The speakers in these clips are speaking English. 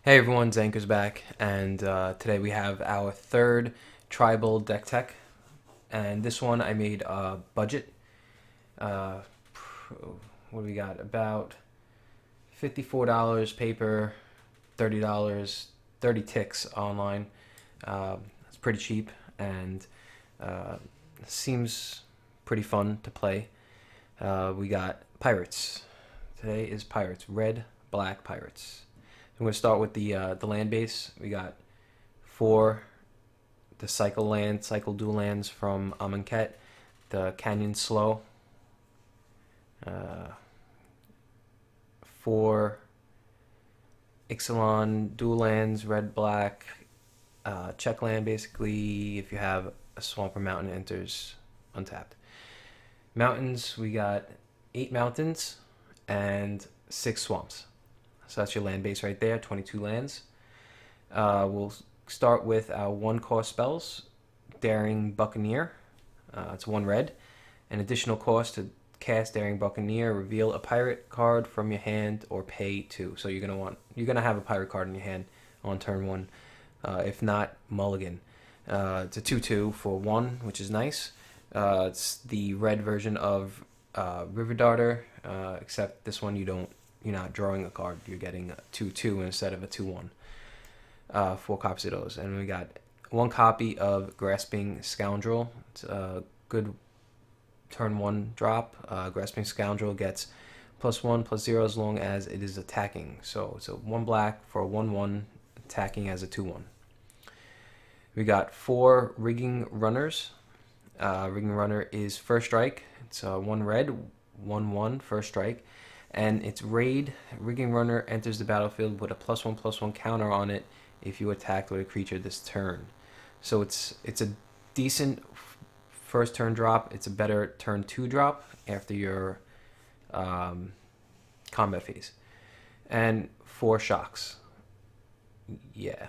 Hey everyone, Zanker's back, and today we have our third tribal deck tech, and this one I made a budget. Uh, what do we got? About $54 paper, $30, 30 ticks online. It's pretty cheap and uh, seems pretty fun to play. We got pirates. Today is pirates, red, black pirates. I'm going to start with the land base. We got four the cycle dual lands from Amonkhet, the Canyon Slough, uh, four Ixalan dual lands, red black, check land basically. If you have a swamp or mountain enters untapped. Mountains, we got 8 mountains and 6 swamps. So that's your land base right there, 22 lands. We'll start with our 1 cost spells. Daring Buccaneer. It's 1 red. An additional cost to cast Daring Buccaneer. Reveal a pirate card from your hand or pay 2. So you're gonna have a pirate card in your hand on turn 1. If not, mulligan. It's a 2/2 for 1, which is nice. It's the red version of River Darter, except this one you're not drawing a card. You're getting a 2/2 instead of a 2/1. 4 copies of those, and we got 1 copy of Grasping Scoundrel. It's a good turn 1 drop. Grasping Scoundrel gets +1/+0 as long as it is attacking. So it's a 1 black for a 1/1 attacking as a 2/1. We got 4 Rigging Runners. Rigging Runner is first strike. It's 1 red, 1/1 first strike, and its raid. Rigging Runner enters the battlefield with a +1/+1 counter on it if you attack with a creature this turn. So it's a decent first turn drop. It's a better turn 2 drop after your combat phase. And 4 shocks. Yeah,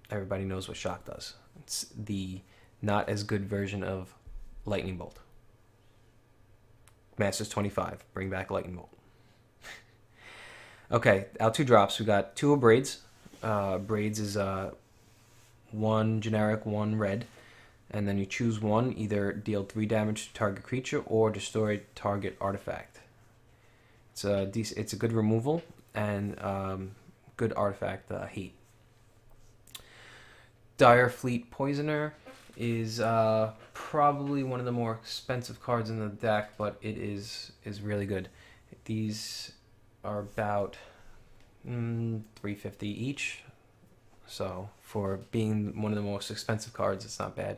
everybody knows what shock does. It's the not as good version of Lightning Bolt. Masters 25, bring back Lightning Bolt. Okay, our 2 drops. We got 2 Abrades. Braids is 1 generic, 1 red, and then you choose 1. Either deal 3 damage to target creature or destroy target artifact. It's a good removal and good artifact heat. Dire Fleet Poisoner is probably one of the more expensive cards in the deck, but it is really good. These are about $350 each, so for being one of the most expensive cards, it's not bad.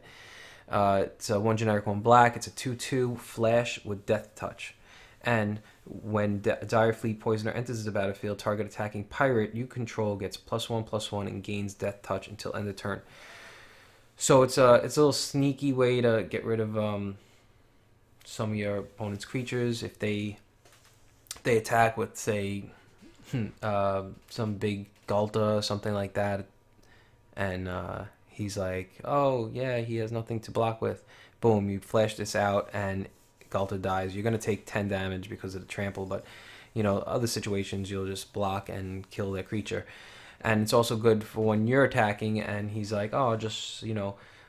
It's a 1 generic, 1 black. It's a 2/2 flash with Death Touch, and when Dire Fleet Poisoner enters the battlefield, target attacking pirate you control gets +1/+1 and gains Death Touch until end of turn. So it's a little sneaky way to get rid of some of your opponent's creatures if they attack with, say, some big Galta, something like that, and he's like, oh yeah, he has nothing to block with. Boom, you flash this out and Galta dies. You're gonna take 10 damage because of the trample, but other situations you'll just block and kill their creature. And it's also good for when you're attacking and he's like, oh, just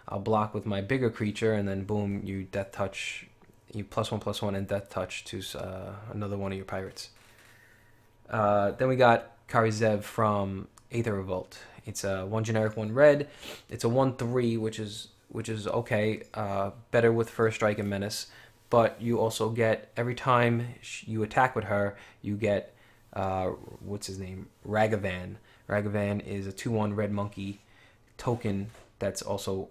I'll block with my bigger creature, and then boom, you Death Touch, you +1/+1 and Death Touch to another one of your pirates. Then we got Kari from Aether Revolt. It's a 1 generic, 1 red. It's a 1/3, which is okay. Better with First Strike and Menace, but you also get, every time you attack with her, you get what's his name, Ragavan. Ragavan is a 2/1 red monkey token that's also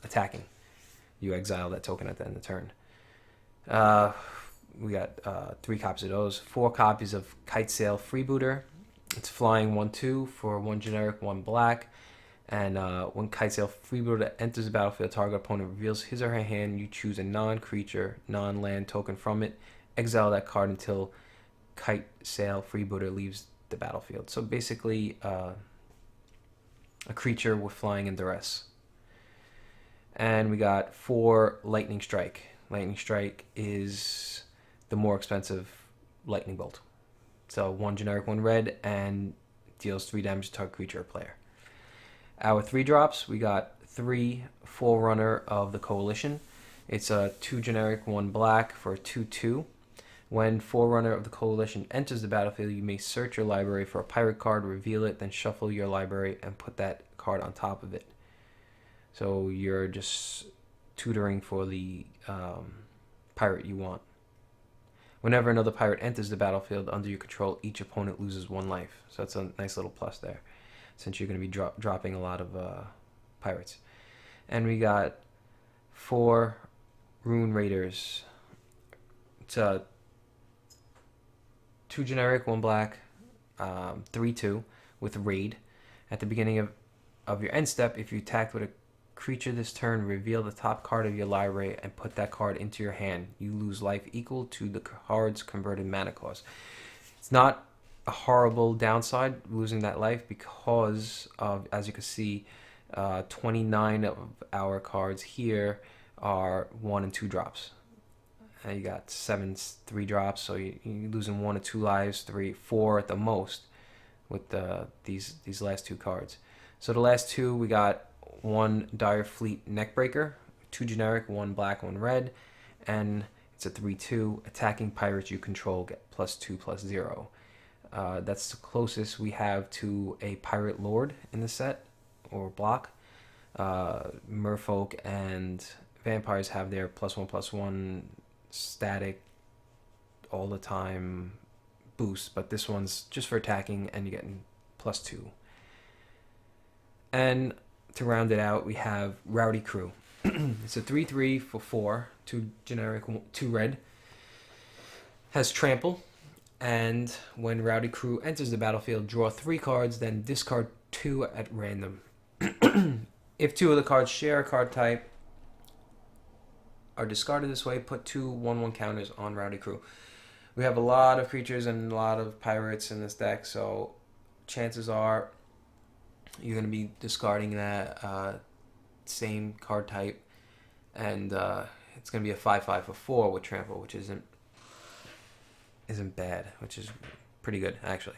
attacking. You exile that token at the end of the turn. We got 3 copies of those. 4 copies of Kitesail Freebooter. It's flying 1/2 for 1 generic, 1 black. And when Kitesail Freebooter enters the battlefield, target opponent reveals his or her hand. You choose a non-creature, non-land token from it. Exile that card until Kitesail Freebooter leaves the battlefield. So basically, a creature with flying and duress. And we got 4 Lightning Strike. Lightning Strike is the more expensive Lightning Bolt. So 1 generic, 1 red, and deals 3 damage to target creature or player. Our 3-drops, we got 3 Forerunner of the Coalition. It's a 2 generic, 1 black for a 2/2. When Forerunner of the Coalition enters the battlefield, you may search your library for a pirate card, reveal it, then shuffle your library and put that card on top of it. So you're just tutoring for the pirate you want. Whenever another pirate enters the battlefield under your control, each opponent loses 1 life. So that's a nice little plus there, since you're going to be dropping a lot of pirates. And we got 4 Rune Raiders. It's a 2 generic, 1 black, 3/2 with raid. At the beginning of your end step, if you attacked with a creature this turn, reveal the top card of your library and put that card into your hand. You lose life equal to the card's converted mana cost. It's not a horrible downside losing that life because of, as you can see, 29 of our cards here are 1 and 2 drops. And you got 7 3-drops, so you're losing 1 or 2 lives, 3, 4 at the most with these last 2 cards. So the last 2, we got 1 Dire Fleet Neckbreaker, 2 generic, 1 black, 1 red, and it's a 3/2. Attacking pirates you control get +2/+0. That's the closest we have to a Pirate Lord in the set, or block. Merfolk and Vampires have their +1/+1 static all the time boost, but this one's just for attacking and you're getting +2. And to round it out, we have Rowdy Crew. It's a 3/3 for 4, 2 generic, 2 red. Has trample, and when Rowdy Crew enters the battlefield, draw 3 cards, then discard 2 at random. If 2 of the cards share a card type, are discarded this way, put 2 1/1 counters on Rowdy Crew. We have a lot of creatures and a lot of pirates in this deck, so chances are you're going to be discarding that same card type, and it's going to be a 5/5 for 4 with trample, which isn't bad, which is pretty good actually.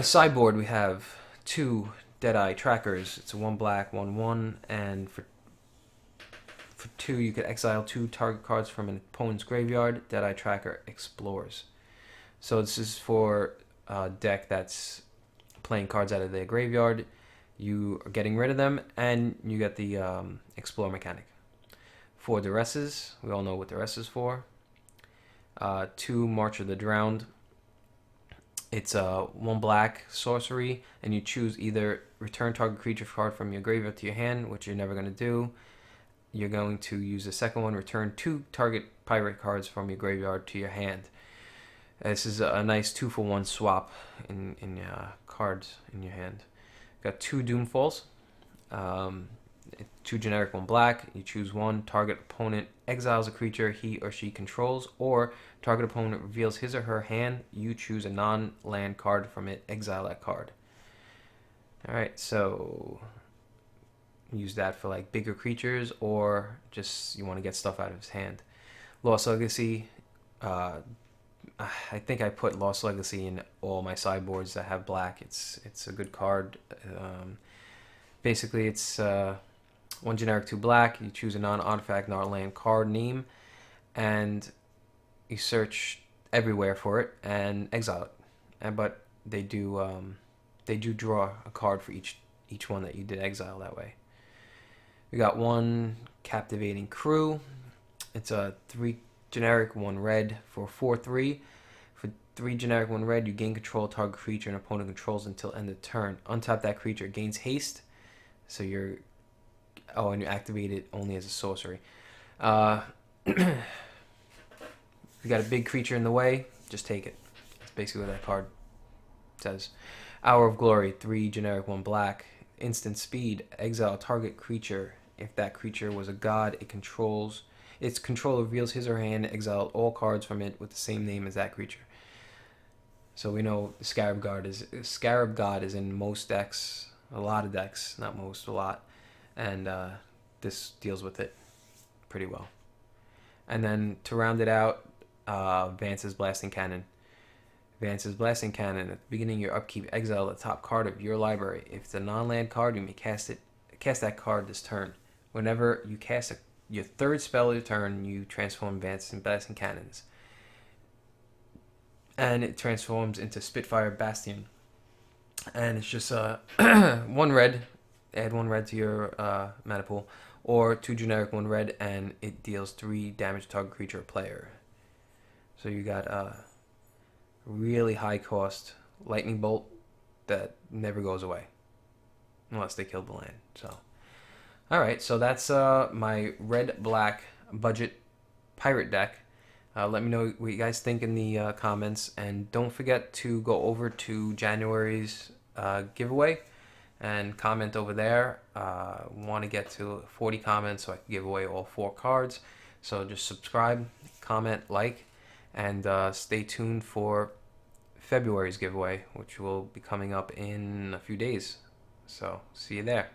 Sideboard, we have 2 Deadeye Trackers. It's a 1 black, 1/1, and for 2, you could exile 2 target cards from an opponent's graveyard. Deadeye Tracker explores. So this is for a deck that's playing cards out of their graveyard. You are getting rid of them, and you get the explore mechanic. 4 Duresses. We all know what Duress is for. 2 March of the Drowned. It's a 1 black sorcery, and you choose either return target creature card from your graveyard to your hand, which you're never going to do. You're going to use the second one, return 2 target pirate cards from your graveyard to your hand. This is a nice 2-for-1 swap in cards in your hand. Got 2 Doomfalls. 2 generic, 1 black. You choose 1. Target opponent exiles a creature he or she controls, or target opponent reveals his or her hand. You choose a non-land card from it. Exile that card. Alright, so use that for like bigger creatures, or just you want to get stuff out of his hand. Lost Legacy. I think I put Lost Legacy in all my sideboards that have black. It's a good card. Basically, it's 1 generic, 2 black. You choose a non-artifact, non-land card name, and you search everywhere for it and exile it. But they do draw a card for each one that you did exile that way. We got 1 Captivating Crew. It's a 3 generic, 1 red for 4/3. For 3 generic, 1 red, you gain control of target creature an opponent controls until end of turn. Untap that creature, gains haste. So you're... Oh, and you activate it only as a sorcery. You got a big creature in the way, just take it. That's basically what that card says. Hour of Glory, 3 generic, 1 black. Instant speed, exile target creature. If that creature was a god, its controller reveals his or her hand, exile all cards from it with the same name as that creature. So we know Scarab God is in most decks, a lot of decks, not most, a lot, and this deals with it pretty well. And then to round it out, Vance's Blasting Cannon. Vance's Blasting Cannon. At the beginning of your upkeep, exile the top card of your library. If it's a non-land card, you may cast that card this turn. Whenever you cast your third spell of your turn, you transform Vance's Blasting Cannons. And it transforms into Spitfire Bastion. And it's just 1 red, add 1 red to your mana pool, or 2 generic 1 red, and it deals 3 damage to target creature or player. So you got really high cost lightning bolt that never goes away unless they kill the land. So alright, so that's my red black budget pirate deck. Let me know what you guys think in the comments, and don't forget to go over to January's giveaway and comment over there. Want to get to 40 comments so I can give away all 4 cards. So just subscribe, comment, like, and stay tuned for February's giveaway, which will be coming up in a few days. So see you there.